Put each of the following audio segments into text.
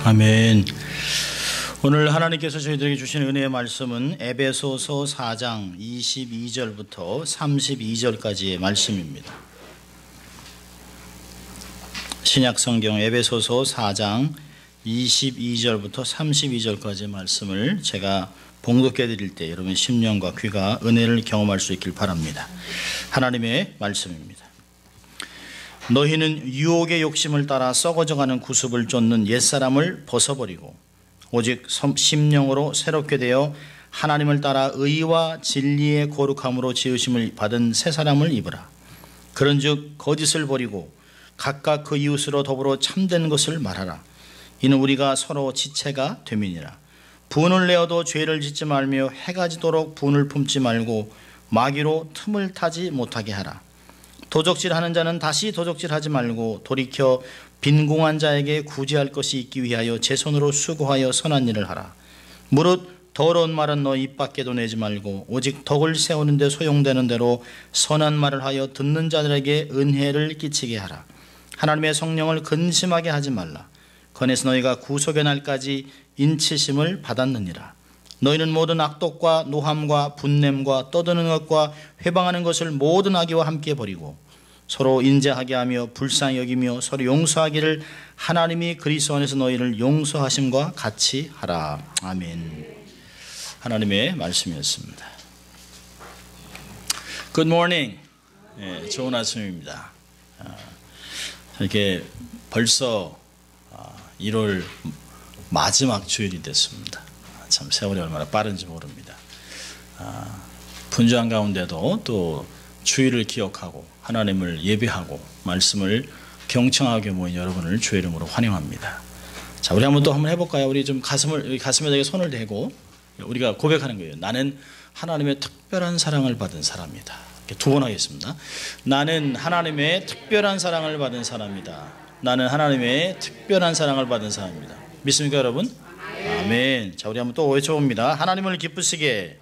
아멘. 오늘 하나님께서 저희들에게 주신 은혜의 말씀은 에베소서 4장 22절부터 32절까지의 말씀입니다. 신약성경 에베소서 4장 22절부터 32절까지의 말씀을 제가 봉독해 드릴 때 여러분 심령과 귀가 은혜를 경험할 수 있길 바랍니다. 하나님의 말씀입니다. 너희는 유혹의 욕심을 따라 썩어져가는 구습을 쫓는 옛사람을 벗어버리고 오직 심령으로 새롭게 되어 하나님을 따라 의와 진리의 거룩함으로 지으심을 받은 새 사람을 입으라. 그런즉 거짓을 버리고 각각 그 이웃으로 더불어 참된 것을 말하라. 이는 우리가 서로 지체가 됨이니라. 분을 내어도 죄를 짓지 말며 해가 지도록 분을 품지 말고 마귀로 틈을 타지 못하게 하라. 도적질하는 자는 다시 도적질하지 말고 돌이켜 빈궁한 자에게 구제할 것이 있기 위하여 제 손으로 수고하여 선한 일을 하라. 무릇 더러운 말은 너 입 밖에도 내지 말고 오직 덕을 세우는 데 소용되는 대로 선한 말을 하여 듣는 자들에게 은혜를 끼치게 하라. 하나님의 성령을 근심하게 하지 말라. 건에서 너희가 구속의 날까지 인치심을 받았느니라. 너희는 모든 악독과 노함과 분냄과 떠드는 것과 회방하는 것을 모든 악의와 함께 버리고 서로 인자하게 하며 불쌍히 여기며 서로 용서하기를 하나님이 그리스도 안에서 너희를 용서하심과 같이 하라. 아멘. 하나님의 말씀이었습니다. Good morning. 네, 좋은 아침입니다. 이렇게 벌써 1월 마지막 주일이 됐습니다. 참 세월이 얼마나 빠른지 모릅니다. 분주한 가운데도 또 주일을 기억하고 하나님을 예배하고 말씀을 경청하게 모인 여러분을 주의 이름으로 환영합니다. 자, 우리 한번 해볼까요? 우리 좀 가슴에다가 손을 대고 우리가 고백하는 거예요. 나는 하나님의 특별한 사랑을 받은 사람이다. 두 번 하겠습니다. 나는 하나님의 특별한 사랑을 받은 사람이다. 나는 하나님의 특별한 사랑을 받은 사람입니다. 믿습니까, 여러분? 아멘. 자, 우리 한번 또 외쳐봅니다. 하나님을 기쁘시게,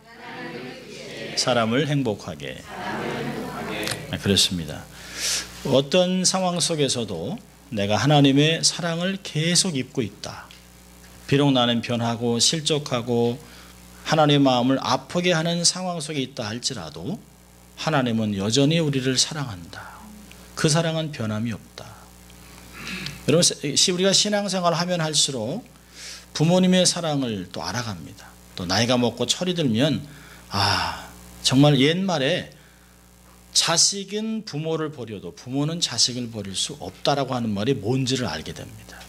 사람을 행복하게. 네, 그렇습니다. 어떤 상황 속에서도 내가 하나님의 사랑을 계속 입고 있다. 비록 나는 변하고 실족하고 하나님의 마음을 아프게 하는 상황 속에 있다 할지라도 하나님은 여전히 우리를 사랑한다. 그 사랑은 변함이 없다. 여러분, 우리가 신앙생활을 하면 할수록 부모님의 사랑을 또 알아갑니다. 또 나이가 먹고 철이 들면 정말 옛말에 자식은 부모를 버려도 부모는 자식을 버릴 수 없다라고 하는 말이 뭔지를 알게 됩니다.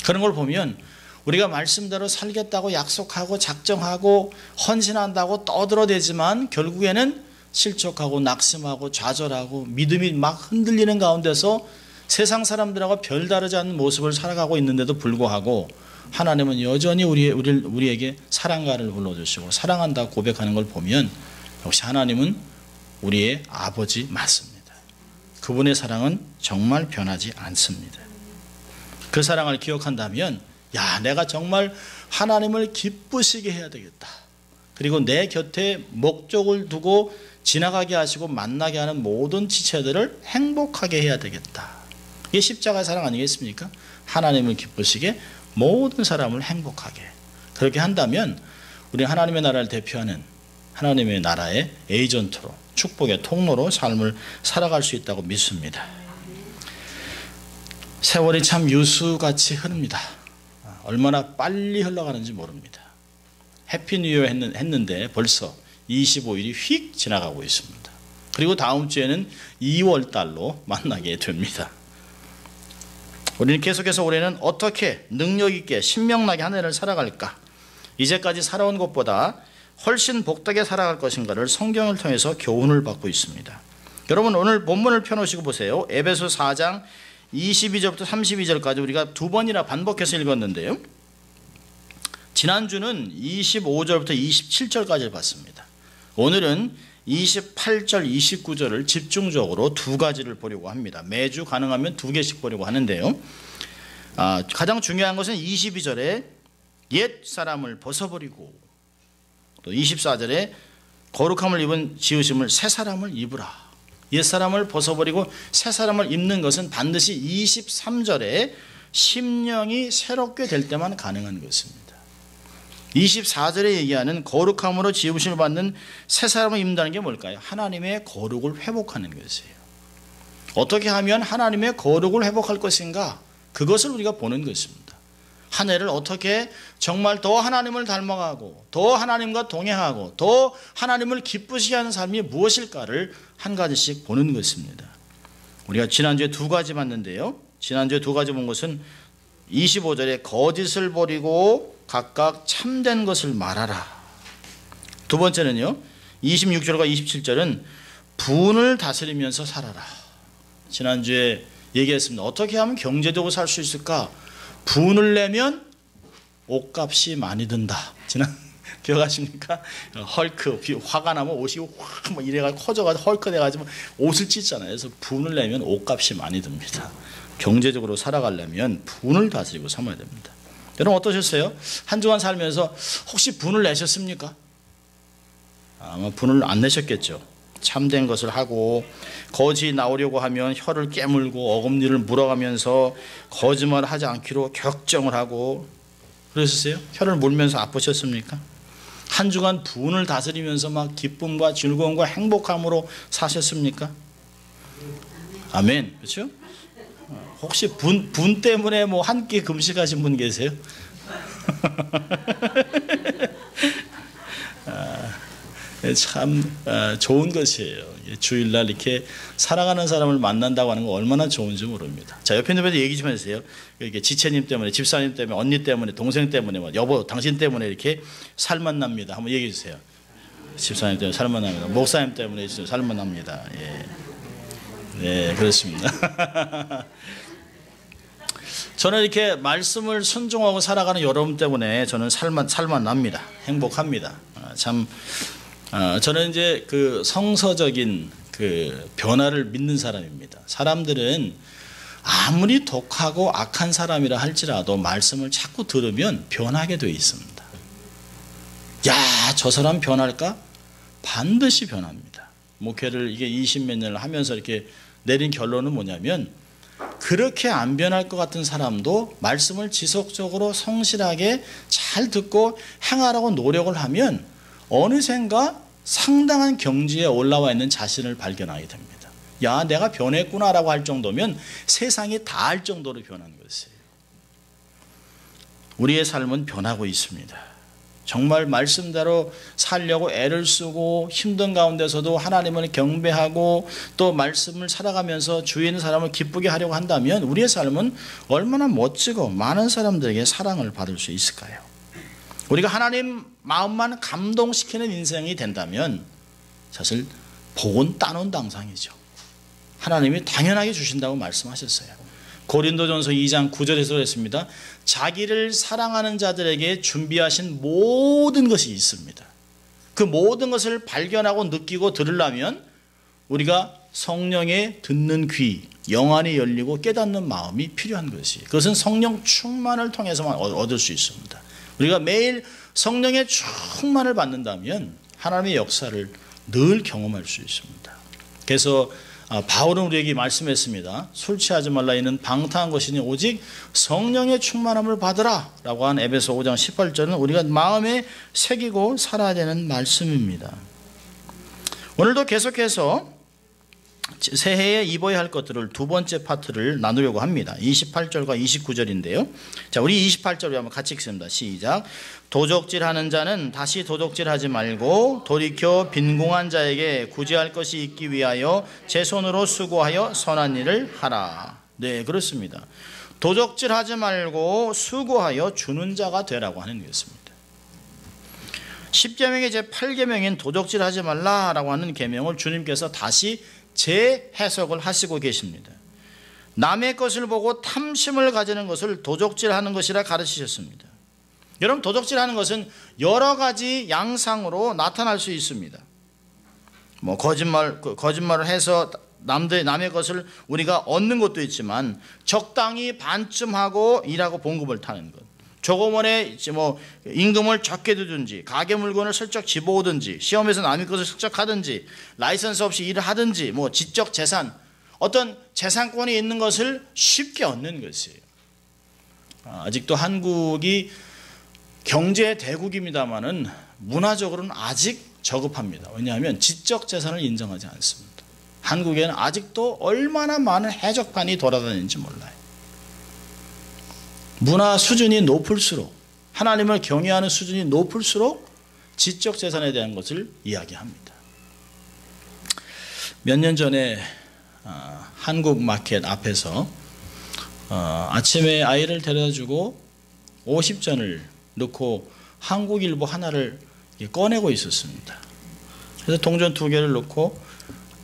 그런 걸 보면 우리가 말씀대로 살겠다고 약속하고 작정하고 헌신한다고 떠들어대지만 결국에는 실족하고 낙심하고 좌절하고 믿음이 막 흔들리는 가운데서 세상 사람들하고 별다르지 않는 모습을 살아가고 있는데도 불구하고 하나님은 여전히 우리에게 사랑가를 불러주시고 사랑한다고 고백하는 걸 보면 역시 하나님은 우리의 아버지 맞습니다. 그분의 사랑은 정말 변하지 않습니다. 그 사랑을 기억한다면 내가 정말 하나님을 기쁘시게 해야 되겠다. 그리고 내 곁에 목적을 두고 지나가게 하시고 만나게 하는 모든 지체들을 행복하게 해야 되겠다. 이게 십자가의 사랑 아니겠습니까? 하나님을 기쁘시게 모든 사람을 행복하게. 그렇게 한다면 우리 하나님의 나라를 대표하는 하나님의 나라의 에이전트로 축복의 통로로 삶을 살아갈 수 있다고 믿습니다. 세월이 참 유수같이 흐릅니다. 얼마나 빨리 흘러가는지 모릅니다. 해피 뉴 이어 했는데 벌써 25일이 휙 지나가고 있습니다. 그리고 다음 주에는 2월 달로 만나게 됩니다. 우리는 계속해서 올해는 어떻게 능력 있게 신명나게 한 해를 살아갈까? 이제까지 살아온 것보다 훨씬 복되게 살아갈 것인가를 성경을 통해서 교훈을 받고 있습니다. 여러분, 오늘 본문을 펴놓으시고 보세요. 에베소 4장 22절부터 32절까지 우리가 두 번이나 반복해서 읽었는데요. 지난주는 25절부터 27절까지를 봤습니다. 오늘은 28절, 29절을 집중적으로 두 가지를 보려고 합니다. 매주 가능하면 두 개씩 보려고 하는데요. 가장 중요한 것은 22절에 옛 사람을 벗어버리고 또 24절에 거룩함을 입은 지으심을 새 사람을 입으라. 옛 사람을 벗어버리고 새 사람을 입는 것은 반드시 23절에 심령이 새롭게 될 때만 가능한 것입니다. 24절에 얘기하는 거룩함으로 지으심을 받는 새 사람을 입는다는 게 뭘까요? 하나님의 거룩을 회복하는 것이에요. 어떻게 하면 하나님의 거룩을 회복할 것인가? 그것을 우리가 보는 것입니다. 한 해를 어떻게 정말 더 하나님을 닮아가고 더 하나님과 동행하고 더 하나님을 기쁘시게 하는 삶이 무엇일까를 한 가지씩 보는 것입니다. 우리가 지난주에 두 가지 봤는데요. 지난주에 두 가지 본 것은 25절에 거짓을 버리고 각각 참된 것을 말하라. 두 번째는요, 26절과 27절은 분을 다스리면서 살아라. 지난주에 얘기했습니다. 어떻게 하면 경제적으로 살 수 있을까? 분을 내면 옷값이 많이 든다. 지난 기억하십니까? 헐크, 화가 나면 옷이 확 이래가지고 커져가지고 헐크 돼가지고 옷을 찢잖아요. 그래서 분을 내면 옷값이 많이 듭니다. 경제적으로 살아가려면 분을 다스리고 삼아야 됩니다. 여러분 어떠셨어요? 한 주간 살면서 혹시 분을 내셨습니까? 아마 분을 안 내셨겠죠. 참된 것을 하고 거짓이 나오려고 하면 혀를 깨물고 어금니를 물어가면서 거짓말을 하지 않기로 격정을 하고 그러셨어요? 혀를 물면서 아프셨습니까? 한 주간 분을 다스리면서 막 기쁨과 즐거움과 행복함으로 사셨습니까? 아멘. 그렇죠? 혹시 분 때문에 뭐 한 끼 금식하신 분 계세요? 참 좋은 것이에요. 주일날 이렇게 사랑하는 사람을 만난다고 하는 거 얼마나 좋은지 모릅니다. 자, 옆에 있는 분들 얘기 좀 해주세요. 이렇게 지체님 때문에, 집사님 때문에, 언니 때문에, 동생 때문에, 뭐 여보, 당신 때문에 이렇게 살만 납니다. 한번 얘기해 주세요. 집사님 때문에 살만 납니다. 목사님 때문에 살만 납니다. 예, 네, 그렇습니다. 저는 이렇게 말씀을 순종하고 살아가는 여러분 때문에 저는 살만 납니다. 행복합니다. 저는 이제 그 성서적인 그 변화를 믿는 사람입니다. 사람들은 아무리 독하고 악한 사람이라 할지라도 말씀을 자꾸 들으면 변하게 되어 있습니다. 야, 저 사람 변할까? 반드시 변합니다. 목회를 이게 20몇 년을 하면서 이렇게 내린 결론은 뭐냐면 그렇게 안 변할 것 같은 사람도 말씀을 지속적으로 성실하게 잘 듣고 행하라고 노력을 하면 어느샌가 상당한 경지에 올라와 있는 자신을 발견하게 됩니다. 야, 내가 변했구나라고 할 정도면 세상이 다 할 정도로 변한 것이에요. 우리의 삶은 변하고 있습니다. 정말 말씀대로 살려고 애를 쓰고 힘든 가운데서도 하나님을 경배하고 또 말씀을 살아가면서 주위에 있는 사람을 기쁘게 하려고 한다면 우리의 삶은 얼마나 멋지고 많은 사람들에게 사랑을 받을 수 있을까요? 우리가 하나님 마음만 감동시키는 인생이 된다면 사실 복은 따놓은 당상이죠. 하나님이 당연하게 주신다고 말씀하셨어요. 고린도전서 2장 9절에서 그랬습니다. 자기를 사랑하는 자들에게 준비하신 모든 것이 있습니다. 그 모든 것을 발견하고 느끼고 들으려면 우리가 성령의 듣는 귀, 영안이 열리고 깨닫는 마음이 필요한 것이. 그것은 성령 충만을 통해서만 얻을 수 있습니다. 우리가 매일 성령의 충만을 받는다면 하나님의 역사를 늘 경험할 수 있습니다. 그래서 바울은 우리에게 말씀했습니다. 술 취하지 말라 이는 방탕한 것이니 오직 성령의 충만함을 받으라 라고 한 에베소 5장 18절은 우리가 마음에 새기고 살아야 되는 말씀입니다. 오늘도 계속해서 새해에 입어야 할 것들을 두 번째 파트를 나누려고 합니다. 28절과 29절인데요. 자, 우리 28절 한번 같이 읽습니다. 시작. 도적질하는 자는 다시 도적질하지 말고 돌이켜 빈궁한 자에게 구제할 것이 있기 위하여 제 손으로 수고하여 선한 일을 하라. 네, 그렇습니다. 도적질하지 말고 수고하여 주는 자가 되라고 하는 것입니다. 10계명의 제 8계명인 도적질하지 말라라고 하는 계명을 주님께서 다시 재해석을 하시고 계십니다. 남의 것을 보고 탐심을 가지는 것을 도적질하는 것이라 가르치셨습니다. 여러분, 도적질하는 것은 여러 가지 양상으로 나타날 수 있습니다. 뭐 거짓말을 해서 남의 것을 우리가 얻는 것도 있지만 적당히 반쯤 하고 일하고 봉급을 타는 것. 조금원에 뭐 임금을 적게 두든지 가게 물건을 슬쩍 집어오든지 시험에서 남의 것을 슬쩍 하든지 라이선스 없이 일을 하든지 뭐 지적 재산 어떤 재산권이 있는 것을 쉽게 얻는 것이에요. 아직도 한국이 경제 대국입니다마는 문화적으로는 아직 저급합니다. 왜냐하면 지적 재산을 인정하지 않습니다. 한국에는 아직도 얼마나 많은 해적판이 돌아다니는지 몰라요. 문화 수준이 높을수록, 하나님을 경외하는 수준이 높을수록 지적 재산에 대한 것을 이야기합니다. 몇 년 전에 한국 마켓 앞에서 아침에 아이를 데려다주고 50전을 넣고 한국일보 하나를 꺼내고 있었습니다. 그래서 동전 2개를 넣고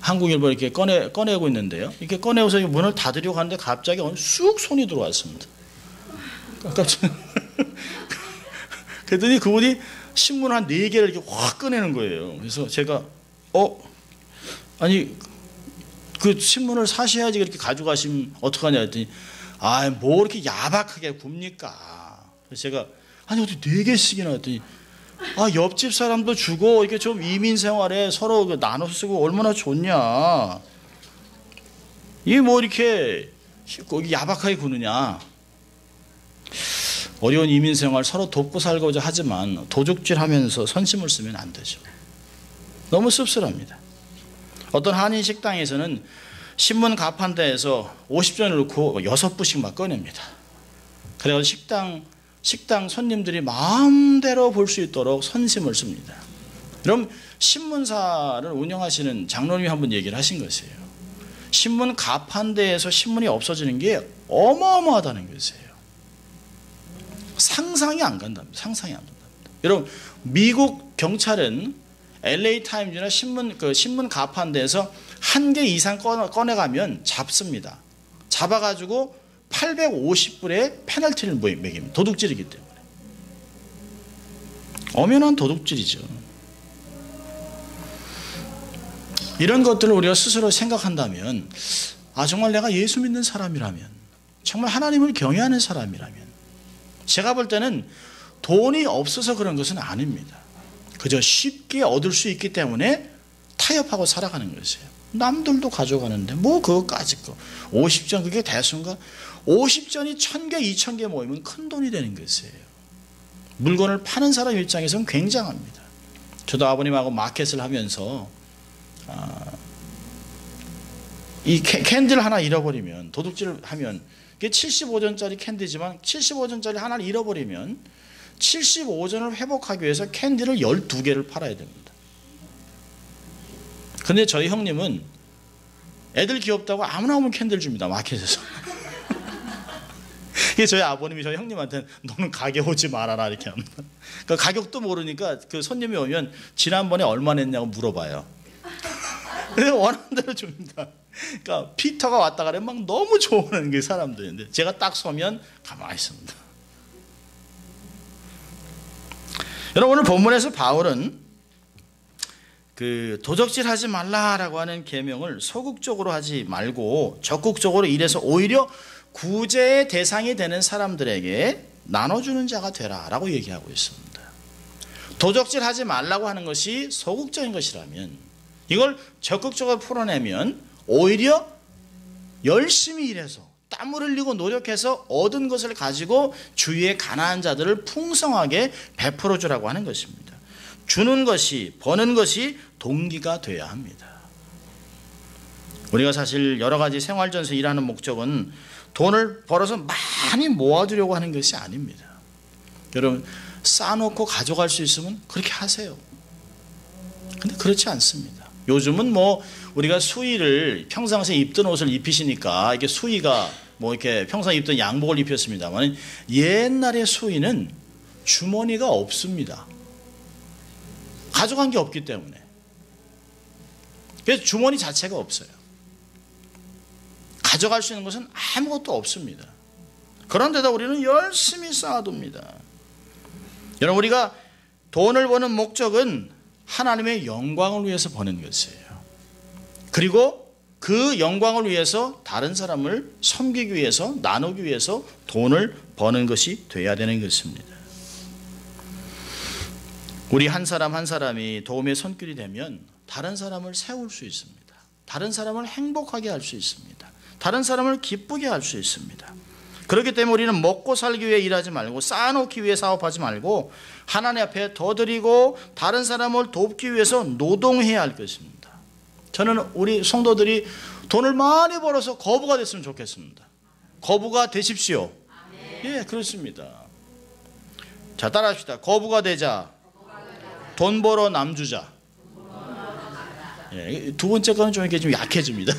한국일보 이렇게 꺼내고 있는데요. 이렇게 꺼내고서 문을 닫으려고 하는데 갑자기 쑥 손이 들어왔습니다. 깜짝 그랬더니 그분이 신문 한 4개를 이렇게 확 꺼내는 거예요. 그래서 제가 아니 그 신문을 사셔야지 그렇게 가져가시면 어떡하냐 했더니 뭐 이렇게 야박하게 굽니까? 그래서 제가 아니 어떻게 4개씩이나 했더니 옆집 사람도 주고 이렇게 좀 이민 생활에 서로 나눠 쓰고 얼마나 좋냐. 이게 뭐 이렇게 야박하게 구느냐. 어려운 이민 생활 서로 돕고 살고자 하지만 도둑질하면서 선심을 쓰면 안 되죠. 너무 씁쓸합니다. 어떤 한인 식당에서는 신문 가판대에서 50전을 넣고 6부씩 막 꺼냅니다. 그래서 식당 손님들이 마음대로 볼 수 있도록 선심을 씁니다. 그럼 신문사를 운영하시는 장로님이 한번 얘기를 하신 것이에요. 신문 가판대에서 신문이 없어지는 게 어마어마하다는 것이에요. 상상이 안 간답니다. 상상이 안 간답니다. 여러분, 미국 경찰은 LA 타임즈나 신문 가판대에서 1개 이상 꺼내가면 잡습니다. 잡아가지고 850불의 페널티를 매깁니다. 도둑질이기 때문에. 엄연한 도둑질이죠. 이런 것들을 우리가 스스로 생각한다면 정말 내가 예수 믿는 사람이라면, 정말 하나님을 경외하는 사람이라면, 제가 볼 때는 돈이 없어서 그런 것은 아닙니다. 그저 쉽게 얻을 수 있기 때문에 타협하고 살아가는 것이에요. 남들도 가져가는데 뭐 그거까지 50전 그게 대수인가? 50전이 1000개, 2000개 모이면 큰 돈이 되는 것이에요. 물건을 파는 사람 입장에서는 굉장합니다. 저도 아버님하고 마켓을 하면서 이 캔들 하나 잃어버리면, 도둑질을 하면, 이게 75전짜리 캔디지만 75전짜리 하나를 잃어버리면 75전을 회복하기 위해서 캔디를 12개를 팔아야 됩니다. 근데 저희 형님은 애들 귀엽다고 아무나 오면 캔디를 줍니다. 마켓에서. 이게 저희 아버님이 저희 형님한테는 너는 가게 오지 말아라 이렇게 합니다. 그러니까 가격도 모르니까 그 손님이 오면 지난번에 얼마 냈냐고 물어봐요. 그래서 원하는 대로 줍니다. 그러니까 피터가 왔다 가면 막 너무 좋아하는 게 사람들인데 제가 딱 서면 가만히 있습니다. 여러분, 오늘 본문에서 바울은 그 도적질하지 말라라고 하는 계명을 소극적으로 하지 말고 적극적으로 일해서 오히려 구제의 대상이 되는 사람들에게 나눠주는 자가 되라라고 얘기하고 있습니다. 도적질하지 말라고 하는 것이 소극적인 것이라면, 이걸 적극적으로 풀어내면 오히려 열심히 일해서 땀을 흘리고 노력해서 얻은 것을 가지고 주위의 가난한 자들을 풍성하게 베풀어 주라고 하는 것입니다. 주는 것이, 버는 것이 동기가 돼야 합니다. 우리가 사실 여러 가지 생활전에서 일하는 목적은 돈을 벌어서 많이 모아두려고 하는 것이 아닙니다. 여러분, 싸놓고 가져갈 수 있으면 그렇게 하세요. 근데 그렇지 않습니다. 요즘은 뭐 우리가 수의를 평상시에 입던 옷을 입히시니까 이게 수의가 뭐 이렇게 평상시에 입던 양복을 입혔습니다만, 옛날의 수의는 주머니가 없습니다. 가져간 게 없기 때문에. 그래서 주머니 자체가 없어요. 가져갈 수 있는 것은 아무것도 없습니다. 그런데도 우리는 열심히 쌓아둡니다. 여러분, 우리가 돈을 버는 목적은 하나님의 영광을 위해서 버는 것이에요. 그리고 그 영광을 위해서 다른 사람을 섬기기 위해서, 나누기 위해서 돈을 버는 것이 돼야 되는 것입니다. 우리 한 사람 한 사람이 도움의 손길이 되면 다른 사람을 세울 수 있습니다. 다른 사람을 행복하게 할 수 있습니다. 다른 사람을 기쁘게 할 수 있습니다. 그렇기 때문에 우리는 먹고 살기 위해 일하지 말고 쌓아놓기 위해 사업하지 말고 하나님 앞에 더 드리고 다른 사람을 돕기 위해서 노동해야 할 것입니다. 저는 우리 성도들이 돈을 많이 벌어서 거부가 됐으면 좋겠습니다. 거부가 되십시오. 예, 그렇습니다. 자, 따라합시다. 거부가 되자. 돈 벌어 남 주자. 예, 두 번째 거는 좀 이렇게 좀 약해집니다.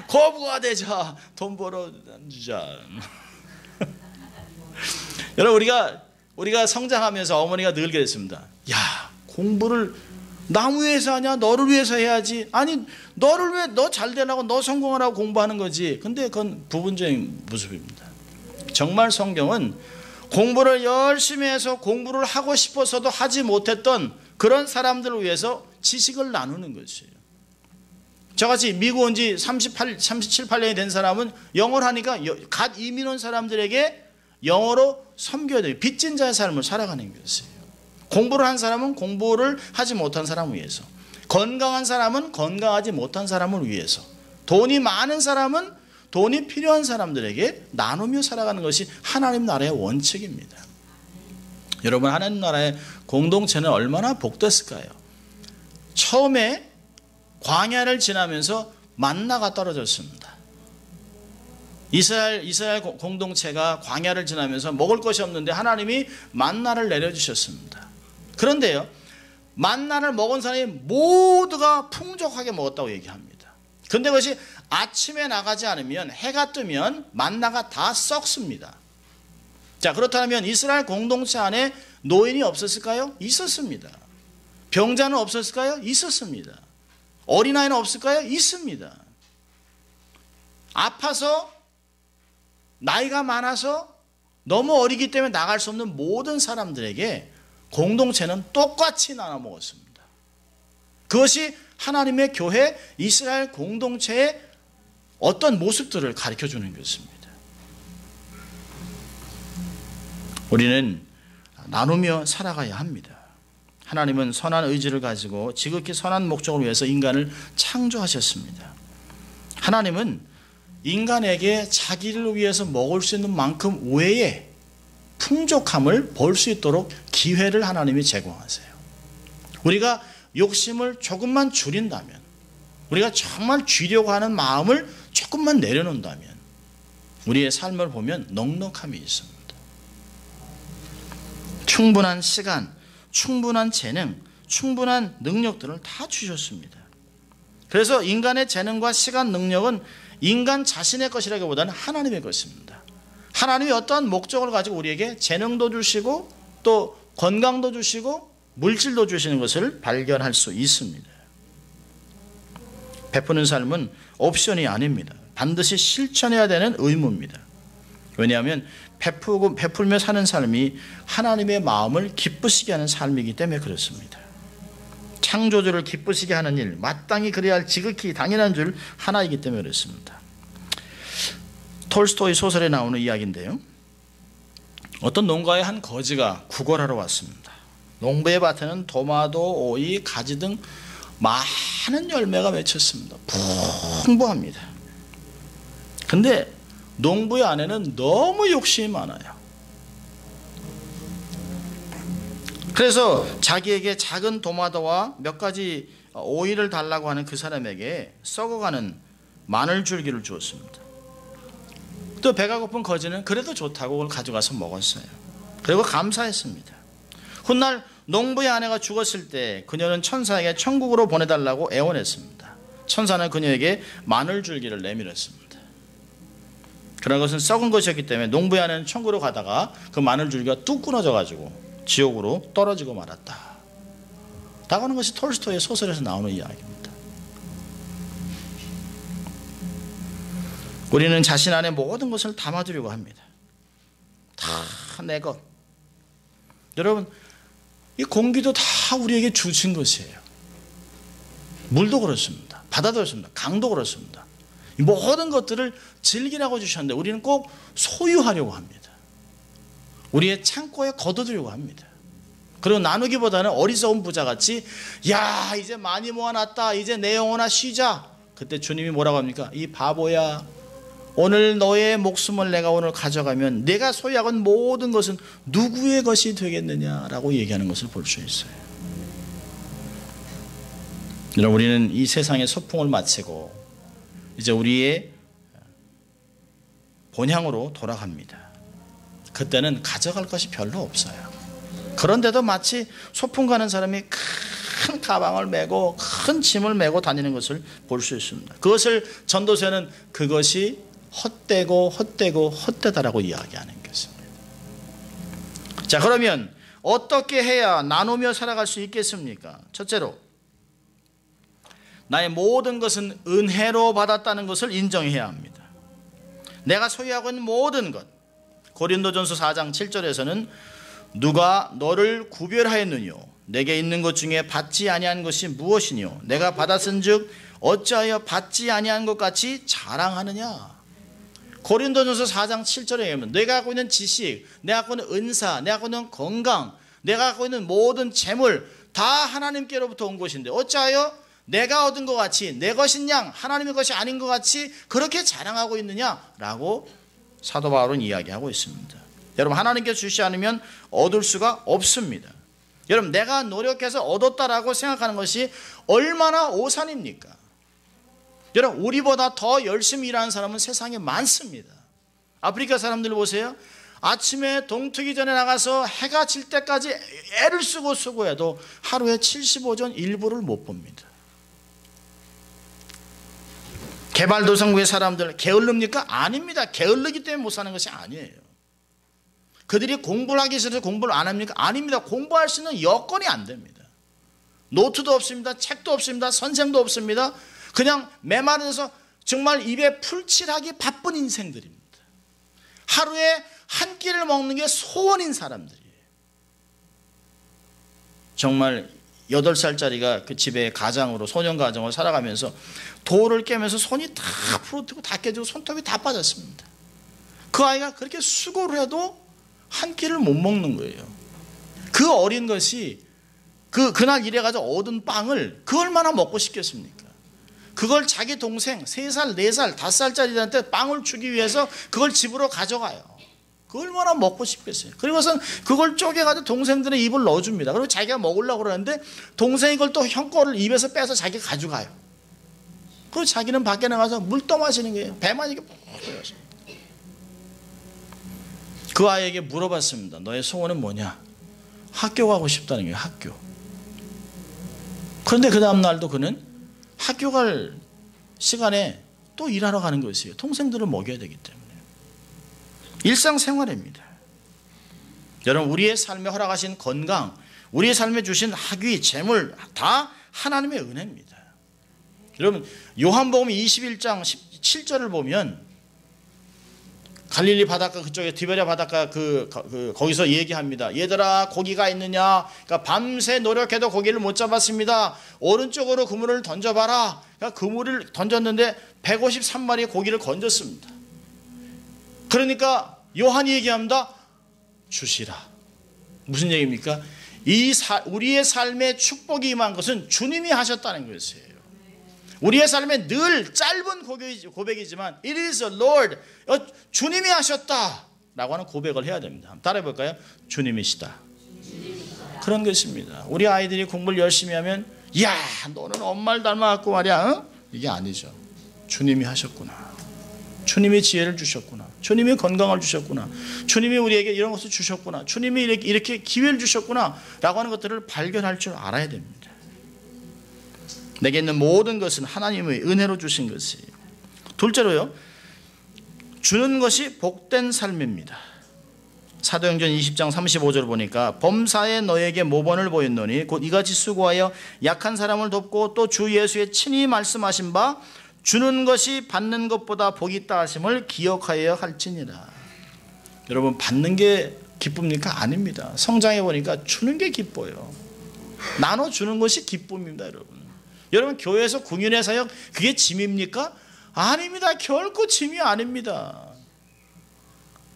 거부가 되자. 돈 벌어 남 주자. 여러분, 우리가 성장하면서 어머니가 늘 그랬습니다. 야, 공부를 남 위해서 하냐? 너를 위해서 해야지. 아니, 너를 위해, 너 잘 되라고, 너 성공하라고 공부하는 거지. 근데 그건 부분적인 모습입니다. 정말 성경은 공부를 열심히 해서 공부를 하고 싶어서도 하지 못했던 그런 사람들을 위해서 지식을 나누는 것이에요. 저같이 미국 온 지 37, 8년이 된 사람은 영어를 하니까 갓 이민 온 사람들에게 영어로 섬겨야 돼요. 빚진 자의 삶을 살아가는 것이에요. 공부를 한 사람은 공부를 하지 못한 사람을 위해서, 건강한 사람은 건강하지 못한 사람을 위해서, 돈이 많은 사람은 돈이 필요한 사람들에게 나누며 살아가는 것이 하나님 나라의 원칙입니다. 여러분, 하나님 나라의 공동체는 얼마나 복됐을까요? 처음에 광야를 지나면서 만나가 떨어졌습니다. 이스라엘 공동체가 광야를 지나면서 먹을 것이 없는데 하나님이 만나를 내려주셨습니다. 그런데요, 만나를 먹은 사람이 모두가 풍족하게 먹었다고 얘기합니다. 그런데 그것이 아침에 나가지 않으면, 해가 뜨면 만나가 다 썩습니다. 자, 그렇다면 이스라엘 공동체 안에 노인이 없었을까요? 있었습니다. 병자는 없었을까요? 있었습니다. 어린아이는 없을까요? 있습니다. 아파서, 나이가 많아서, 너무 어리기 때문에 나갈 수 없는 모든 사람들에게 공동체는 똑같이 나눠 먹었습니다. 그것이 하나님의 교회 이스라엘 공동체의 어떤 모습들을 가르쳐 주는 것입니다. 우리는 나누며 살아가야 합니다. 하나님은 선한 의지를 가지고 지극히 선한 목적을 위해서 인간을 창조하셨습니다. 하나님은 인간에게 자기를 위해서 먹을 수 있는 만큼 외에 풍족함을 벌 수 있도록 기회를 하나님이 제공하세요. 우리가 욕심을 조금만 줄인다면, 우리가 정말 쥐려고 하는 마음을 조금만 내려놓는다면 우리의 삶을 보면 넉넉함이 있습니다. 충분한 시간, 충분한 재능, 충분한 능력들을 다 주셨습니다. 그래서 인간의 재능과 시간, 능력은 인간 자신의 것이라기보다는 하나님의 것입니다. 하나님이 어떠한 목적을 가지고 우리에게 재능도 주시고 또 건강도 주시고 물질도 주시는 것을 발견할 수 있습니다. 베푸는 삶은 옵션이 아닙니다. 반드시 실천해야 되는 의무입니다. 왜냐하면 베풀며 사는 삶이 하나님의 마음을 기쁘시게 하는 삶이기 때문에 그렇습니다. 창조주를 기쁘시게 하는 일, 마땅히 그래야 할 지극히 당연한 줄 하나이기 때문에 그렇습니다. 톨스토이 소설에 나오는 이야기인데요. 어떤 농가의 한 거지가 구걸하러 왔습니다. 농부의 밭에는 도마도, 오이, 가지 등 많은 열매가 맺혔습니다. 풍부합니다. 근데 농부의 아내는 너무 욕심이 많아요. 그래서 자기에게 작은 도마도와 몇 가지 오이를 달라고 하는 그 사람에게 썩어가는 마늘 줄기를 주었습니다. 또 배가 고픈 거지는 그래도 좋다고 그걸 가져가서 먹었어요. 그리고 감사했습니다. 훗날 농부의 아내가 죽었을 때 그녀는 천사에게 천국으로 보내달라고 애원했습니다. 천사는 그녀에게 마늘 줄기를 내밀었습니다. 그러나 그것은 썩은 것이었기 때문에 농부의 아내는 천국으로 가다가 그 마늘 줄기가 뚝 끊어져 가지고 지옥으로 떨어지고 말았다. 라고 하는 것이 톨스토이의 소설에서 나오는 이야기입니다. 우리는 자신 안에 모든 것을 담아두려고 합니다. 다 내 것. 여러분, 이 공기도 다 우리에게 주신 것이에요. 물도 그렇습니다. 바다도 그렇습니다. 강도 그렇습니다. 이 모든 것들을 즐기라고 주셨는데 우리는 꼭 소유하려고 합니다. 우리의 창고에 거둬두려고 합니다. 그리고 나누기보다는 어리석은 부자같이 야, 이제 많이 모아놨다. 이제 내 영혼아 쉬자. 그때 주님이 뭐라고 합니까? 이 바보야. 오늘 너의 목숨을 내가 오늘 가져가면 내가 소유하고 있는 모든 것은 누구의 것이 되겠느냐라고 얘기하는 것을 볼 수 있어요. 여러분, 우리는 이 세상의 소풍을 마치고 이제 우리의 본향으로 돌아갑니다. 그때는 가져갈 것이 별로 없어요. 그런데도 마치 소풍 가는 사람이 큰 가방을 메고 큰 짐을 메고 다니는 것을 볼 수 있습니다. 그것을 전도서는 그것이 헛되고 헛되다라고 이야기하는 것입니다. 자, 그러면 어떻게 해야 나누며 살아갈 수 있겠습니까? 첫째로, 나의 모든 것은 은혜로 받았다는 것을 인정해야 합니다. 내가 소유하고 있는 모든 것, 고린도전서 4장 7절에서는 누가 너를 구별하였느뇨? 내게 있는 것 중에 받지 아니한 것이 무엇이뇨? 내가 받았은즉 어찌하여 받지 아니한 것 같이 자랑하느냐? 고린도전서 4장 7절에 보면 내가 갖고 있는 지식, 내가 갖고 있는 은사, 내가 갖고 있는 건강, 내가 갖고 있는 모든 재물 다 하나님께로부터 온 것인데 어찌하여 내가 얻은 것 같이 내 것인 양 하나님의 것이 아닌 것 같이 그렇게 자랑하고 있느냐라고 사도 바울은 이야기하고 있습니다. 여러분, 하나님께 주시지 않으면 얻을 수가 없습니다. 여러분, 내가 노력해서 얻었다라고 생각하는 것이 얼마나 오산입니까? 여러분, 우리보다 더 열심히 일하는 사람은 세상에 많습니다. 아프리카 사람들 보세요. 아침에 동트기 전에 나가서 해가 질 때까지 애를 쓰고 수고해도 하루에 75전 일부를 못 봅니다. 개발도상국의 사람들 게을릅니까? 아닙니다. 게을르기 때문에 못 사는 것이 아니에요. 그들이 공부를 하기 싫어서 공부를 안 합니까? 아닙니다. 공부할 수 있는 여건이 안 됩니다. 노트도 없습니다. 책도 없습니다. 선생도 없습니다. 그냥 메마르서 정말 입에 풀칠하기 바쁜 인생들입니다. 하루에 한 끼를 먹는 게 소원인 사람들이에요. 정말 8살짜리가 그 집에 가장으로 소년 가정을 살아가면서 돌을 깨면서 손이 다 부러뜨고 다 깨지고 손톱이 다 빠졌습니다. 그 아이가 그렇게 수고를 해도 한 끼를 못 먹는 거예요. 그 어린 것이 그날 일해가지고 얻은 빵을 그 얼마나 먹고 싶겠습니까? 그걸 자기 동생 3살, 4살, 5살짜리들한테 빵을 주기 위해서 그걸 집으로 가져가요. 그 얼마나 먹고 싶겠어요. 그리고선 그걸 쪼개가지고 동생들의 입을 넣어줍니다. 그리고 자기가 먹으려고 그러는데 동생이 그걸 또 형 거를 입에서 빼서 자기가 가져가요. 그리고 자기는 밖에 나가서 물 떠마시는 거예요. 배만 이렇게 뻗어요. 그 아이에게 물어봤습니다. 너의 소원은 뭐냐? 학교 가고 싶다는 거예요. 학교. 그런데 그 다음 날도 그는 학교 갈 시간에 또 일하러 가는 것이에요. 동생들을 먹여야 되기 때문에. 일상생활입니다. 여러분, 우리의 삶에 허락하신 건강, 우리의 삶에 주신 학위, 재물 다 하나님의 은혜입니다. 여러분, 요한복음 21장 17절을 보면 갈릴리 바닷가 그쪽에 디베랴 바닷가 거기서 얘기합니다. 얘들아, 고기가 있느냐? 그러니까 밤새 노력해도 고기를 못 잡았습니다. 오른쪽으로 그물을 던져봐라. 그러니까 그물을 던졌는데 153마리의 고기를 건졌습니다. 그러니까 요한이 얘기합니다. 주시라. 무슨 얘기입니까? 우리의 삶에 축복이 임한 것은 주님이 하셨다는 것이에요. 우리의 삶에 늘 짧은 고백이지만 It is the Lord, 주님이 하셨다 라고 하는 고백을 해야 됩니다. 한번 따라해 볼까요? 주님이시다. 그런 것입니다. 우리 아이들이 공부를 열심히 하면 야, 너는 엄마를 닮아갖고 말이야, 어? 이게 아니죠. 주님이 하셨구나. 주님이 지혜를 주셨구나. 주님이 건강을 주셨구나. 주님이 우리에게 이런 것을 주셨구나. 주님이 이렇게 기회를 주셨구나 라고 하는 것들을 발견할 줄 알아야 됩니다. 내게 있는 모든 것은 하나님의 은혜로 주신 것이에요. 둘째로요, 주는 것이 복된 삶입니다. 사도행전 20장 35절 보니까 범사에 너에게 모범을 보였노니 곧 이같이 수고하여 약한 사람을 돕고 또 주 예수의 친히 말씀하신 바 주는 것이 받는 것보다 복이 있다 하심을 기억하여야 할지니라. 여러분, 받는 게 기쁩니까? 아닙니다. 성장해 보니까 주는 게 기뻐요. 나눠주는 것이 기쁨입니다. 여러분, 교회에서 공연의 사역 그게 짐입니까? 아닙니다. 결코 짐이 아닙니다.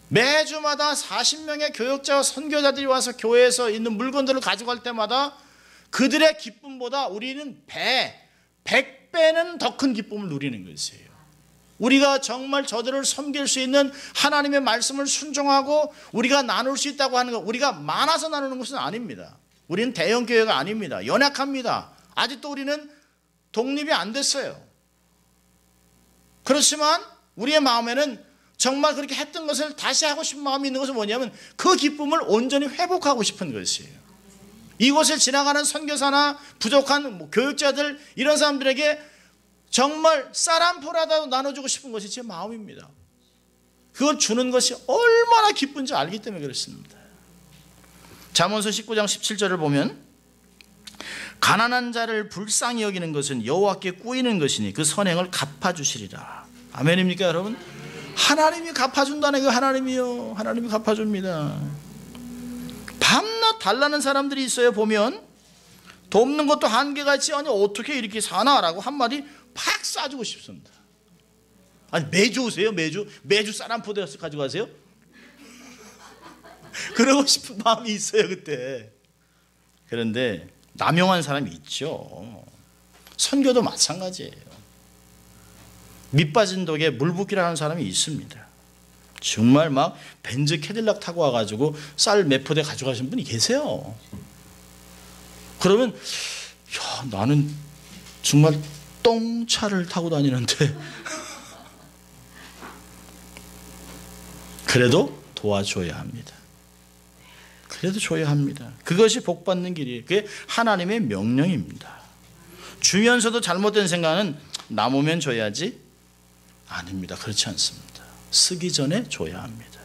매주마다 40명의 교역자와 선교자들이 와서 교회에서 있는 물건들을 가져갈 때마다 그들의 기쁨보다 우리는 100배는 더 큰 기쁨을 누리는 것이에요. 우리가 정말 저들을 섬길 수 있는 하나님의 말씀을 순종하고 우리가 나눌 수 있다고 하는 것, 우리가 많아서 나누는 것은 아닙니다. 우리는 대형교회가 아닙니다. 연약합니다. 아직도 우리는 독립이 안 됐어요. 그렇지만 우리의 마음에는 정말 그렇게 했던 것을 다시 하고 싶은 마음이 있는 것은 뭐냐면 그 기쁨을 온전히 회복하고 싶은 것이에요. 이곳을 지나가는 선교사나 부족한 교육자들, 이런 사람들에게 정말 쌀 한 포라도 나눠주고 싶은 것이 제 마음입니다. 그걸 주는 것이 얼마나 기쁜지 알기 때문에 그렇습니다. 잠언서 19장 17절을 보면 가난한 자를 불쌍히 여기는 것은 여호와께 꾸이는 것이니 그 선행을 갚아주시리라. 아멘입니까 여러분? 하나님이 갚아준다는 거. 하나님이요, 하나님이 갚아줍니다. 밤낮 달라는 사람들이 있어요. 보면 돕는 것도 한계가 있지, 아니 어떻게 이렇게 사나라고 한마디 팍 쏴주고 싶습니다. 아니 매주 오세요? 매주 쌀 한 포대 가지고 가세요? 그러고 싶은 마음이 있어요 그때. 그런데 남용한 사람이 있죠. 선교도 마찬가지예요. 밑빠진 독에 물 붓기라는 사람이 있습니다. 정말 막 벤츠 캐딜락 타고 와가지고 쌀 몇 포대 가져가신 분이 계세요. 그러면 야, 나는 정말 똥차를 타고 다니는데 그래도 도와줘야 합니다. 그래도 줘야 합니다. 그것이 복받는 길이에요. 그게 하나님의 명령입니다. 주면서도 잘못된 생각은 남으면 줘야지, 아닙니다. 그렇지 않습니다. 쓰기 전에 줘야 합니다.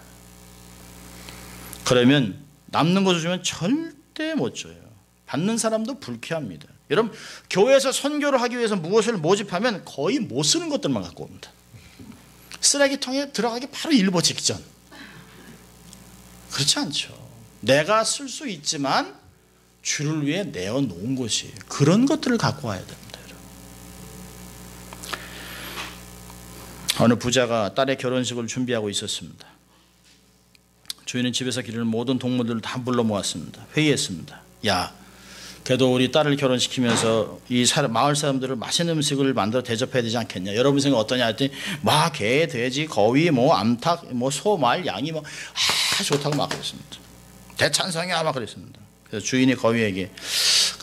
그러면 남는 것을 주면 절대 못 줘요. 받는 사람도 불쾌합니다. 여러분, 교회에서 선교를 하기 위해서 무엇을 모집하면 거의 못 쓰는 것들만 갖고 옵니다. 쓰레기통에 들어가기 바로 일보 직전. 그렇지 않죠. 내가 쓸 수 있지만 주를 위해 내어놓은 것이에요. 그런 것들을 갖고 와야 됩니다. 여러분. 어느 부자가 딸의 결혼식을 준비하고 있었습니다. 주인은 집에서 기르는 모든 동물들을 다 불러 모았습니다. 회의했습니다. 야, 그래도 우리 딸을 결혼시키면서 이 마을 사람들을 맛있는 음식을 만들어 대접해야 되지 않겠냐? 여러분 생각 어떠냐 했더니 막 개, 돼지, 거위, 암탉, 소, 말, 양이 좋다고 막 그랬습니다. 대찬성이야 막 그랬습니다. 그래서 주인이 거위에게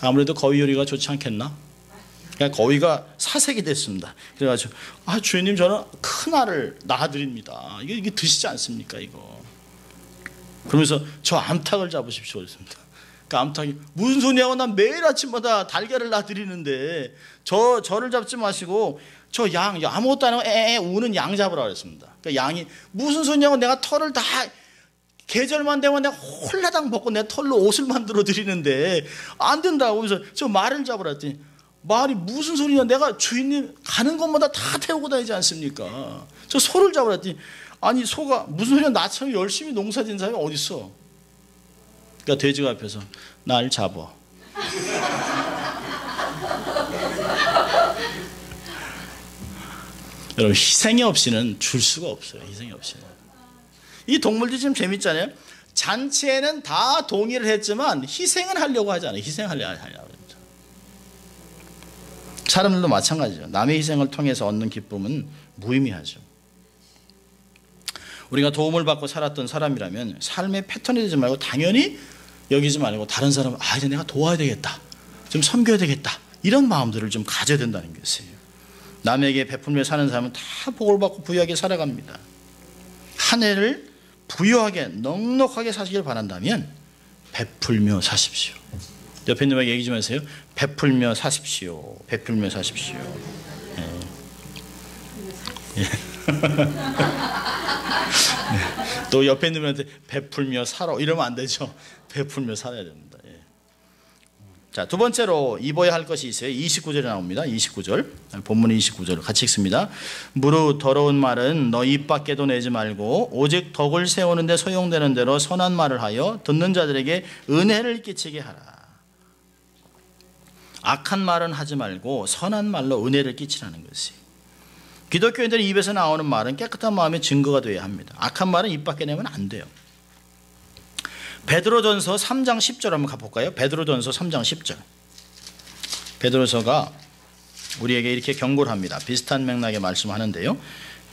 아무래도 거위 요리가 좋지 않겠나? 그러니까 거위가 사색이 됐습니다. 그래가지고 주인님 저는 큰 알을 낳아드립니다. 이게 드시지 않습니까 이거? 그러면서 저 암탉을 잡으십시오 그랬습니다. 그 암탉이 무슨 소리냐고, 난 매일 아침마다 달걀을 놔드리는데 저를 잡지 마시고 저 양, 아무것도 안 하고 우는 양 잡으라 그랬습니다. 그 양이 무슨 소리냐고, 내가 털을 다 계절만 되면 내가 홀라당 벗고 내 털로 옷을 만들어 드리는데 안 된다고 하면서 저 말을 잡으라 했더니 말이 무슨 소리냐, 내가 주인님 가는 곳마다 다 태우고 다니지 않습니까? 저 소를 잡으라 했더니 아니 소가 무슨 소리냐, 나처럼 열심히 농사짓는 사람이 어디 있어? 그러니까 돼지가 앞에서 날 잡아. 여러분, 희생이 없이는 줄 수가 없어요. 희생이 없이는. 이 동물들이 좀 재밌잖아요. 잔치에는 다 동의를 했지만 희생은 하려고 하지 않아요. 희생하려고 하려고 합니다. 사람들도 마찬가지죠. 남의 희생을 통해서 얻는 기쁨은 무의미하죠. 우리가 도움을 받고 살았던 사람이라면 삶의 패턴이 되지 말고 당연히 여기지 말고 다른 사람을 이제 내가 도와야 되겠다, 좀 섬겨야 되겠다, 이런 마음들을 좀 가져야 된다는 것이에요. 남에게 베풀며 사는 사람은 다 복을 받고 부유하게 살아갑니다. 한 해를 부유하게 넉넉하게 사시길 바란다면 베풀며 사십시오. 옆에 있는 분에게 얘기 좀 하세요. 베풀며 사십시오. 베풀며 사십시오. 네. 네. 또 옆에 있는 분한테 베풀며 살아 이러면 안 되죠. 베풀며 살아야 됩니다. 예. 자, 두 번째로 입어야 할 것이 있어요. 29절에 나옵니다. 29절. 본문 29절 같이 읽습니다. 무릇 더러운 말은 너 입 밖에도 내지 말고 오직 덕을 세우는 데 소용되는 대로 선한 말을 하여 듣는 자들에게 은혜를 끼치게 하라. 악한 말은 하지 말고 선한 말로 은혜를 끼치라는 것이. 기독교인들의 입에서 나오는 말은 깨끗한 마음의 증거가 되어야 합니다. 악한 말은 입 밖에 내면 안 돼요. 베드로전서 3장 10절 한번 가볼까요? 베드로전서 3장 10절. 베드로서가 우리에게 이렇게 경고를 합니다. 비슷한 맥락의 말씀하는데요.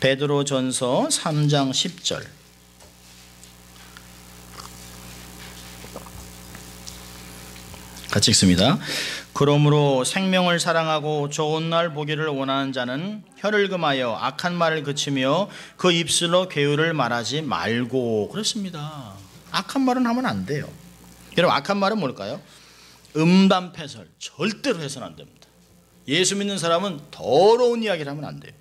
베드로전서 3장 10절. 같이 읽습니다. 그러므로 생명을 사랑하고 좋은 날 보기를 원하는 자는 혀를 금하여 악한 말을 그치며 그 입술로 괴유를 말하지 말고. 그렇습니다. 악한 말은 하면 안 돼요. 여러분, 악한 말은 뭘까요? 음담패설, 절대로 해서는 안 됩니다. 예수 믿는 사람은 더러운 이야기를 하면 안 돼요.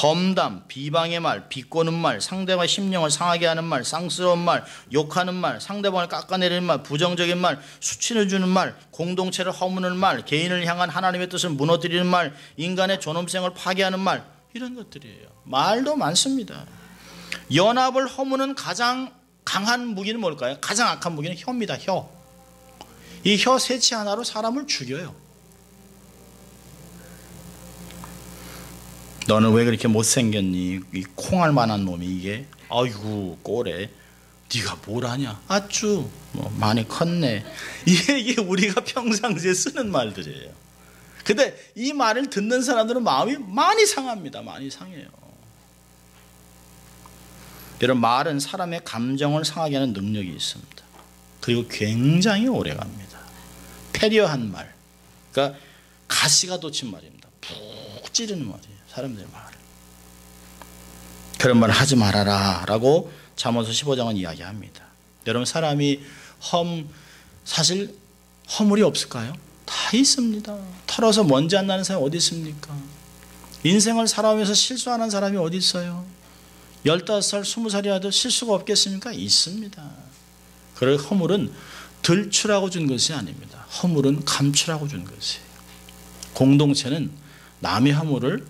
험담, 비방의 말, 비꼬는 말, 상대방의 심령을 상하게 하는 말, 쌍스러운 말, 욕하는 말, 상대방을 깎아내리는 말, 부정적인 말, 수치를 주는 말, 공동체를 허무는 말, 개인을 향한 하나님의 뜻을 무너뜨리는 말, 인간의 존엄성을 파괴하는 말, 이런 것들이에요. 말도 많습니다. 연합을 허무는 가장 강한 무기는 뭘까요? 가장 악한 무기는 혀입니다. 혀. 이 혀 새치 하나로 사람을 죽여요. 너는 왜 그렇게 못생겼니? 이 콩알 만한 놈이 이게. 아이고 꼬래. 네가 뭘 하냐? 아쭈 많이 컸네. 이게 우리가 평상시에 쓰는 말들이에요. 근데 이 말을 듣는 사람들은 마음이 많이 상합니다. 많이 상해요. 여러분, 말은 사람의 감정을 상하게 하는 능력이 있습니다. 그리고 굉장히 오래갑니다. 패려한 말, 그러니까 가시가 돋친 말입니다. 푹 찌르는 말이에요. 사람들의 말. 그런 말 하지 말아라 라고 잠언서 15장은 이야기합니다. 여러분, 사람이 사실 허물이 없을까요? 다 있습니다. 털어서 먼지 안 나는 사람이 어디 있습니까? 인생을 살아오면서 실수 안 한 사람이 어디 있어요? 15살, 20살이라도 실수가 없겠습니까? 있습니다. 그럴 허물은 들추라고 준 것이 아닙니다. 허물은 감추라고 준 것이에요. 공동체는 남의 허물을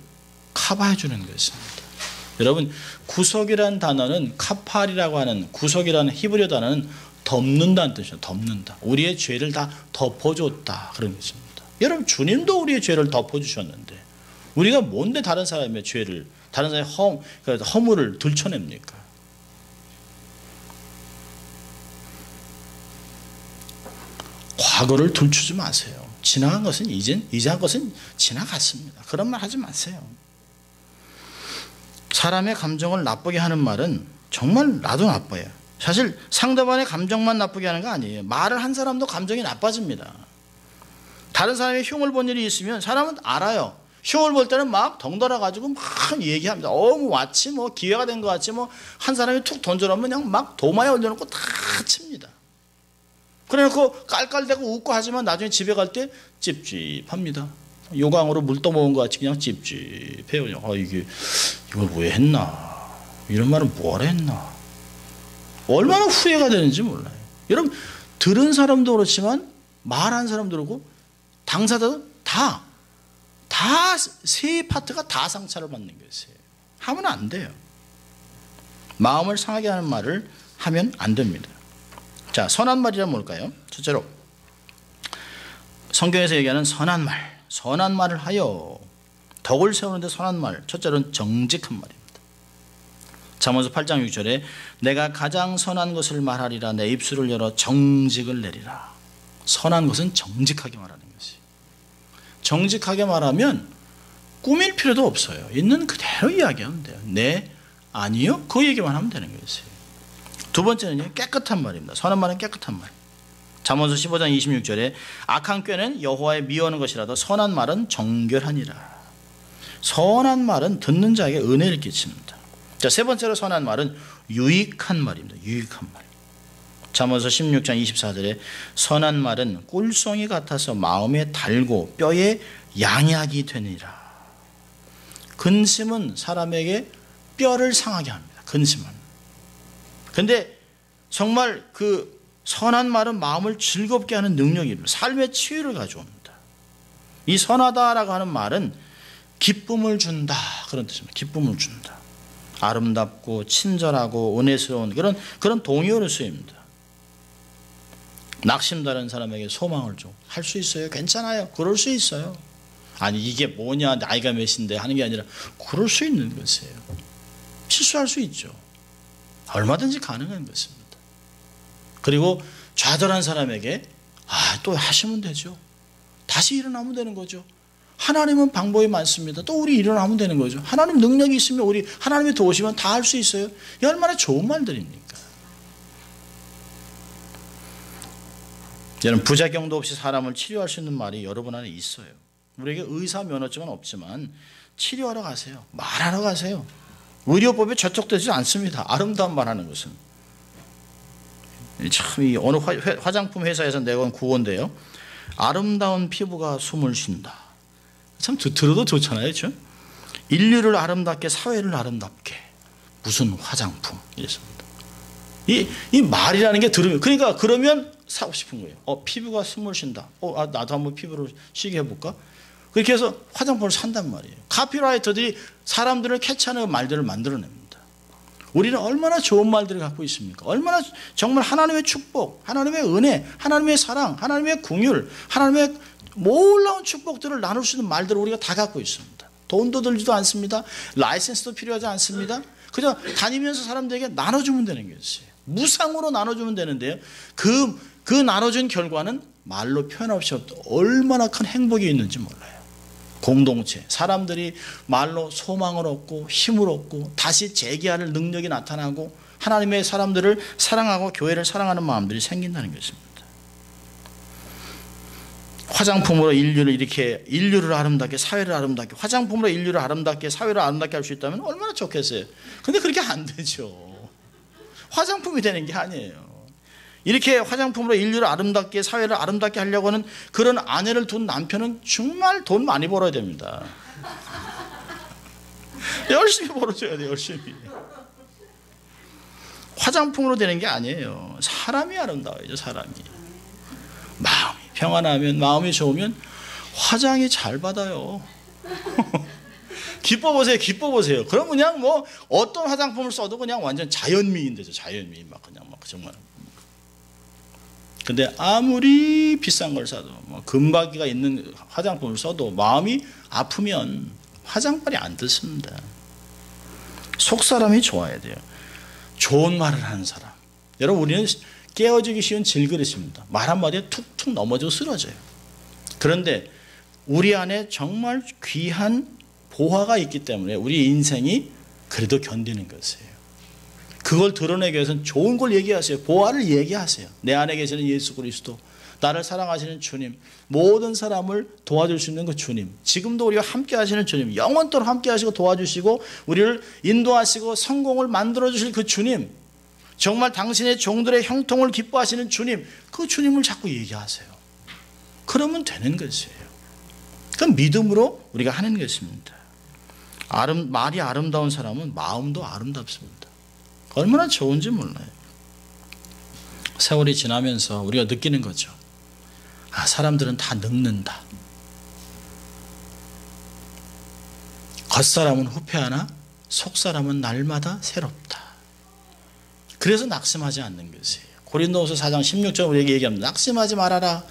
커버해 주는 것입니다. 여러분, 구속이라는 단어는 카팔이라고 하는, 구속이라는 히브리어 단어는 덮는다는 뜻이에요. 덮는다. 우리의 죄를 다 덮어줬다, 그런 것입니다. 여러분, 주님도 우리의 죄를 덮어주셨는데 우리가 뭔데 다른 사람의 죄를, 다른 사람의 허물을 들춰냅니까? 과거를 들추지 마세요. 지나간 것은 이제한 것은 지나갔습니다. 그런 말 하지 마세요. 사람의 감정을 나쁘게 하는 말은 정말 나도 나빠요. 사실 상대방의 감정만 나쁘게 하는 거 아니에요. 말을 한 사람도 감정이 나빠집니다. 다른 사람이 흉을 본 일이 있으면 사람은 알아요. 흉을 볼 때는 막 덩달아 가지고 막 얘기합니다. 마치 기회가 된 것 같이 한 사람이 툭 던져놓으면 그냥 막 도마에 올려놓고 다 칩니다. 그래놓고 깔깔대고 웃고 하지만 나중에 집에 갈 때 찝찝합니다. 요강으로 물 떠먹은 것 같이 그냥 찝찝해요. 이걸 왜 했나? 이런 말은 뭐하러 했나? 얼마나 후회가 되는지 몰라요. 여러분, 들은 사람도 그렇지만 말한 사람도 그렇고 당사자도 다 세 파트가 다 상처를 받는 것이에요. 하면 안 돼요. 마음을 상하게 하는 말을 하면 안 됩니다. 자, 선한 말이란 뭘까요? 첫째로 성경에서 얘기하는 선한 말, 선한 말을 하여. 덕을 세우는데 선한 말, 첫째로는 정직한 말입니다. 잠언서 8장 6절에 내가 가장 선한 것을 말하리라, 내 입술을 열어 정직을 내리라. 선한 것은 정직하게 말하는 것이. 정직하게 말하면 꾸밀 필요도 없어요. 있는 그대로 이야기하면 돼요. 네, 아니요, 그 얘기만 하면 되는 것이에요. 두 번째는 깨끗한 말입니다. 선한 말은 깨끗한 말. 잠언서 15장 26절에 악한 꾀는 여호와의 미워하는 것이라도 선한 말은 정결하니라. 선한 말은 듣는 자에게 은혜를 끼칩니다. 자, 세 번째로 선한 말은 유익한 말입니다. 유익한 말. 잠언서 16장 24절에 선한 말은 꿀송이 같아서 마음에 달고 뼈에 양약이 되니라. 근심은 사람에게 뼈를 상하게 합니다. 근심은. 근데 정말 그 선한 말은 마음을 즐겁게 하는 능력입니다. 삶의 치유를 가져옵니다. 이 선하다라고 하는 말은 기쁨을 준다, 그런 뜻입니다. 기쁨을 준다. 아름답고 친절하고 은혜스러운 그런 동의어로 쓰입니다. 낙심다른 사람에게 소망을 좀 할 수 있어요. 괜찮아요. 그럴 수 있어요. 아니 이게 뭐냐, 나이가 몇인데 하는 게 아니라 그럴 수 있는 것이에요. 실수할 수 있죠. 얼마든지 가능한 것입니다. 그리고 좌절한 사람에게 또 하시면 되죠. 다시 일어나면 되는 거죠. 하나님은 방법이 많습니다. 또 우리 일어나면 되는 거죠. 하나님 능력이 있으면 우리 하나님이 도우시면 다 할 수 있어요. 이 얼마나 좋은 말들입니까? 저는 부작용도 없이 사람을 치료할 수 있는 말이 여러분 안에 있어요. 우리에게 의사 면허증은 없지만 치료하러 가세요. 말하러 가세요. 의료법에 저촉되지 않습니다. 아름다운 말하는 것은. 참 이 어느 화장품 회사에서 내건 구호인데요. 아름다운 피부가 숨을 쉰다. 참 들어도 좋잖아요. 그렇죠? 인류를 아름답게 사회를 아름답게 무슨 화장품 이랬습니다. 이 말이라는 게 들으면 그러니까 그러면 사고 싶은 거예요. 피부가 숨을 쉰다. 나도 한번 피부를 쉬게 해볼까? 그렇게 해서 화장품을 산단 말이에요. 카피라이터들이 사람들을 캐치하는 말들을 만들어냅니다. 우리는 얼마나 좋은 말들을 갖고 있습니까? 얼마나 정말 하나님의 축복, 하나님의 은혜, 하나님의 사랑, 하나님의 긍휼, 하나님의 놀라운 축복들을 나눌 수 있는 말들을 우리가 다 갖고 있습니다. 돈도 들지도 않습니다. 라이센스도 필요하지 않습니다. 그저 다니면서 사람들에게 나눠주면 되는 것이에요. 무상으로 나눠주면 되는데요. 그 나눠준 결과는 말로 표현할 수 없이 얼마나 큰 행복이 있는지 몰라요. 공동체, 사람들이 말로 소망을 얻고 힘을 얻고 다시 재기할 능력이 나타나고 하나님의 사람들을 사랑하고 교회를 사랑하는 마음들이 생긴다는 것입니다. 화장품으로 인류를 아름답게 사회를 아름답게 화장품으로 인류를 아름답게 사회를 아름답게 할 수 있다면 얼마나 좋겠어요. 근데 그렇게 안 되죠. 화장품이 되는 게 아니에요. 이렇게 화장품으로 인류를 아름답게 사회를 아름답게 하려고 하는 그런 아내를 둔 남편은 정말 돈 많이 벌어야 됩니다. 열심히 벌어줘야 돼요. 열심히. 화장품으로 되는 게 아니에요. 사람이 아름다워야죠. 사람이. 마음이 평안하면 마음이 좋으면 화장이 잘 받아요. 기뻐보세요. 기뻐보세요. 그럼 그냥 뭐 어떤 화장품을 써도 그냥 완전 자연미인 되죠. 자연미인 막 그냥 막 정말. 근데 아무리 비싼 걸 사도 뭐 금박이가 있는 화장품을 써도 마음이 아프면 화장빨이 안 듣습니다. 속 사람이 좋아야 돼요. 좋은 말을 하는 사람. 여러분 우리는 깨어지기 쉬운 질그릇입니다. 말 한마디에 툭툭 넘어져 쓰러져요. 그런데 우리 안에 정말 귀한 보화가 있기 때문에 우리 인생이 그래도 견디는 것이에요. 그걸 드러내기 위해서는 좋은 걸 얘기하세요. 보화를 얘기하세요. 내 안에 계시는 예수 그리스도, 나를 사랑하시는 주님, 모든 사람을 도와줄 수 있는 그 주님, 지금도 우리와 함께 하시는 주님, 영원토록 함께 하시고 도와주시고 우리를 인도하시고 성공을 만들어주실 그 주님, 정말 당신의 종들의 형통을 기뻐하시는 주님, 그 주님을 자꾸 얘기하세요. 그러면 되는 것이에요. 그건 믿음으로 우리가 하는 것입니다. 말이 아름다운 사람은 마음도 아름답습니다. 얼마나 좋은지 몰라요. 세월이 지나면서 우리가 느끼는 거죠. 사람들은 다 늙는다. 겉사람은 후패하나 속사람은 날마다 새롭다. 그래서 낙심하지 않는 것이에요. 고린도후서 4장 16절 우리에게 얘기합니다. 낙심하지 말아라.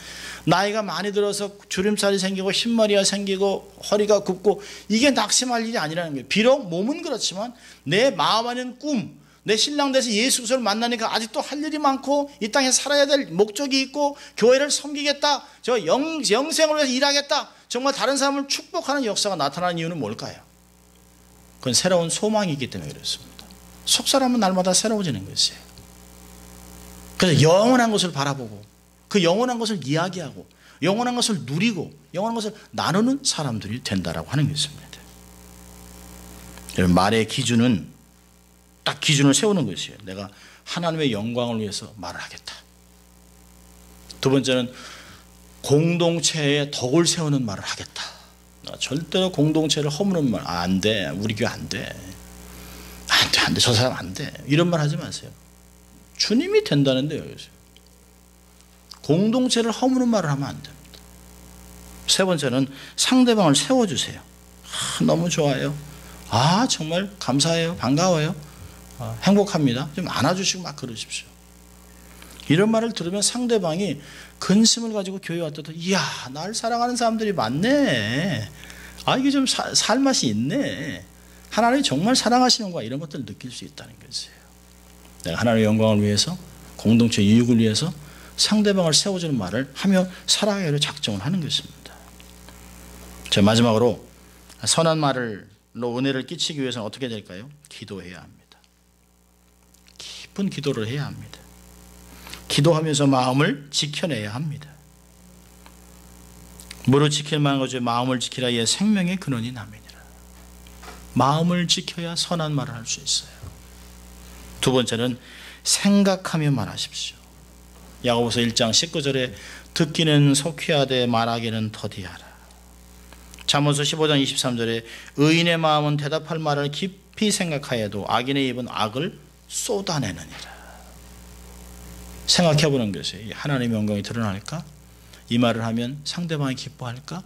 나이가 많이 들어서 주름살이 생기고 흰머리가 생기고 허리가 굽고 이게 낙심할 일이 아니라는 거예요. 비록 몸은 그렇지만 내 마음 안에는 꿈, 내 신랑 돼서 예수 그리스도를 만나니까 아직도 할 일이 많고 이 땅에 살아야 될 목적이 있고 교회를 섬기겠다. 저 영생을 위해서 일하겠다. 정말 다른 사람을 축복하는 역사가 나타나는 이유는 뭘까요? 그건 새로운 소망이 있기 때문에 그렇습니다. 속사람은 날마다 새로워지는 것이에요. 그래서 영원한 것을 바라보고 그 영원한 것을 이야기하고 영원한 것을 누리고 영원한 것을 나누는 사람들이 된다라고 하는 것입니다. 말의 기준은 딱 기준을 세우는 것이에요. 내가 하나님의 영광을 위해서 말을 하겠다. 두 번째는 공동체의 덕을 세우는 말을 하겠다. 절대로 공동체를 허무는 말 안 돼. 우리 교회 안 돼. 안 돼. 저 사람 안 돼. 이런 말 하지 마세요. 주님이 된다는데요. 공동체를 허무는 말을 하면 안 됩니다. 세 번째는 상대방을 세워주세요. 너무 좋아요. 정말 감사해요. 반가워요. 행복합니다. 좀 안아주시고 막 그러십시오. 이런 말을 들으면 상대방이 근심을 가지고 교회 왔더니 이야 날 사랑하는 사람들이 많네. 이게 좀 살 맛이 있네. 하나님이 정말 사랑하시는 거야. 이런 것들을 느낄 수 있다는 것이에요. 내가 하나님의 영광을 위해서 공동체 이익을 위해서 상대방을 세워주는 말을 하며 살아가기로 작정을 하는 것입니다. 자, 마지막으로 선한 말로 은혜를 끼치기 위해서는 어떻게 될까요? 기도해야 합니다. 깊은 기도를 해야 합니다. 기도하면서 마음을 지켜내야 합니다. 무릇 지킬 만한 것이 마음을 지키라 이에 생명의 근원이 남이니라. 마음을 지켜야 선한 말을 할 수 있어요. 두 번째는 생각하며 말하십시오. 야고보서 1장 19절에 듣기는 속히하되 말하기는 더디하라. 잠언서 15장 23절에 의인의 마음은 대답할 말을 깊이 생각하여도 악인의 입은 악을 쏟아내느니라. 생각해보는 것이 하나님의 영광이 드러날까? 이 말을 하면 상대방이 기뻐할까?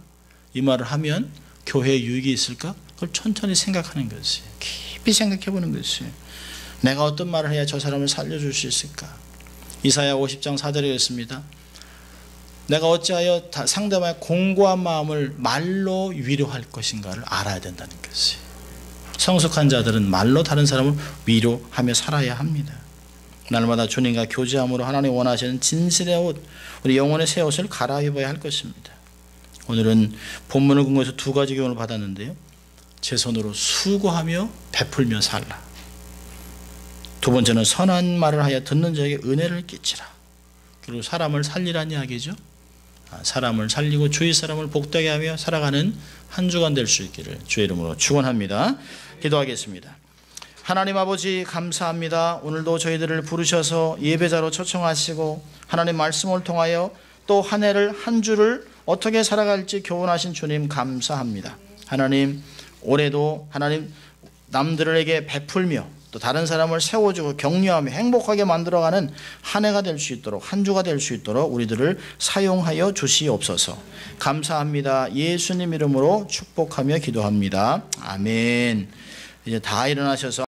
이 말을 하면 교회에 유익이 있을까? 그걸 천천히 생각하는 것이, 깊이 생각해보는 것이, 내가 어떤 말을 해야 저 사람을 살려줄 수 있을까? 이사야 50장 4절에 있습니다. 내가 어찌하여 상대방의 공고한 마음을 말로 위로할 것인가를 알아야 된다는 것이. 성숙한 자들은 말로 다른 사람을 위로하며 살아야 합니다. 날마다 주님과 교제함으로 하나님 원하시는 진실의 옷, 우리 영혼의 새 옷을 갈아입어야 할 것입니다. 오늘은 본문을 근거해서 두 가지 교훈을 받았는데요. 제 손으로 수고하며 베풀며 살라. 두 번째는 선한 말을 하여 듣는 자에게 은혜를 끼치라. 그리고 사람을 살리라는 이야기죠. 사람을 살리고 주위 사람을 복되게 하며 살아가는 한 주간 될 수 있기를 주의 이름으로 축원합니다. 기도하겠습니다. 하나님 아버지 감사합니다. 오늘도 저희들을 부르셔서 예배자로 초청하시고 하나님 말씀을 통하여 또 한 해를 한 주를 어떻게 살아갈지 교훈하신 주님 감사합니다. 하나님 올해도 하나님 남들에게 베풀며 또 다른 사람을 세워주고 격려하며 행복하게 만들어가는 한 해가 될 수 있도록 한 주가 될 수 있도록 우리들을 사용하여 주시옵소서. 감사합니다. 예수님 이름으로 축복하며 기도합니다. 아멘. 이제 다 일어나셔서